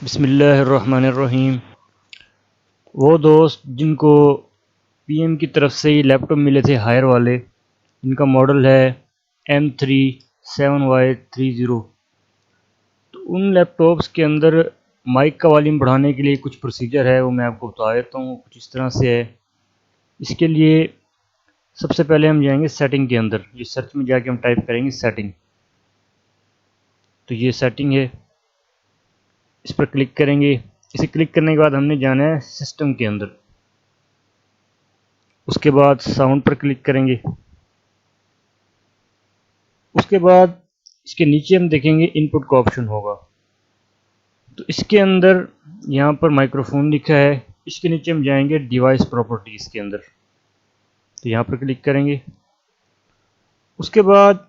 बिस्मिल्लाहिर्रहमानिर्रहीम। वो दोस्त जिनको पीएम की तरफ से ये लैपटॉप मिले थे हायर वाले, इनका मॉडल है M37Y30। तो उन लैपटॉप्स के अंदर माइक का वॉल्यूम बढ़ाने के लिए कुछ प्रोसीजर है, वो मैं आपको बता देता हूँ। कुछ इस तरह से है। इसके लिए सबसे पहले हम जाएंगे सेटिंग के अंदर। ये सर्च में जाके हम टाइप करेंगे सेटिंग। तो ये सेटिंग है, इस पर क्लिक करेंगे। इसे क्लिक करने के बाद हमने जाना है सिस्टम के अंदर। उसके बाद साउंड पर क्लिक करेंगे। उसके बाद इसके नीचे हम देखेंगे इनपुट का ऑप्शन होगा। तो इसके अंदर यहाँ पर माइक्रोफोन लिखा है। इसके नीचे हम जाएंगे डिवाइस प्रॉपर्टीज़ के अंदर। तो यहाँ पर क्लिक करेंगे। उसके बाद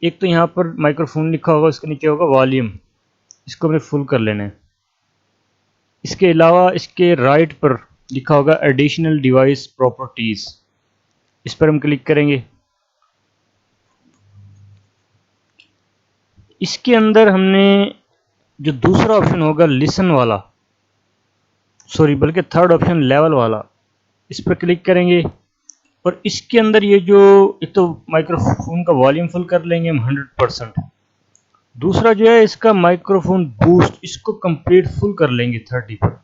एक तो यहाँ पर माइक्रोफोन लिखा होगा, उसके नीचे होगा वॉल्यूम। इसको हमें फुल कर लेना है। इसके अलावा इसके राइट पर लिखा होगा एडिशनल डिवाइस प्रॉपर्टीज़। इस पर हम क्लिक करेंगे। इसके अंदर हमने जो दूसरा ऑप्शन होगा लिसन वाला, बल्कि थर्ड ऑप्शन लेवल वाला, इस पर क्लिक करेंगे। और इसके अंदर ये जो एक तो माइक्रोफोन का वॉल्यूम फुल कर लेंगे हम 100%। दूसरा जो है इसका माइक्रोफोन बूस्ट, इसको कंप्लीट फुल कर लेंगे 30 पर।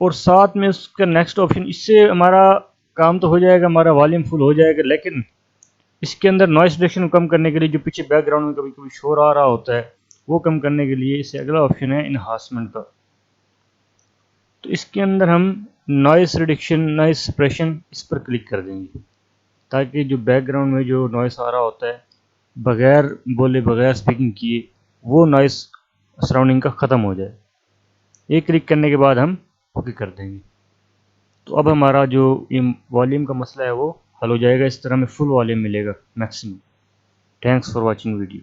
और साथ में उसका नेक्स्ट ऑप्शन, इससे हमारा काम तो हो जाएगा, हमारा वॉल्यूम फुल हो जाएगा। लेकिन इसके अंदर नॉइस रिडक्शन कम करने के लिए, जो पीछे बैकग्राउंड में कभी कभी शोर आ रहा होता है, वो कम करने के लिए इससे अगला ऑप्शन है इन्हांसमेंट का। तो इसके अंदर हम नॉइस रिडक्शन, नॉइस सप्रेशन, इस पर क्लिक कर देंगे, ताकि जो बैकग्राउंड में जो नॉइस आ रहा होता है बगैर बोले, बगैर स्पीकिंग किए, वो नॉइस सराउंडिंग का ख़त्म हो जाए। ये क्लिक करने के बाद हम ओके कर देंगे। तो अब हमारा जो ये वॉल्यूम का मसला है वो हल हो जाएगा। इस तरह हमें फुल वॉल्यूम मिलेगा maximum. Thanks for watching video.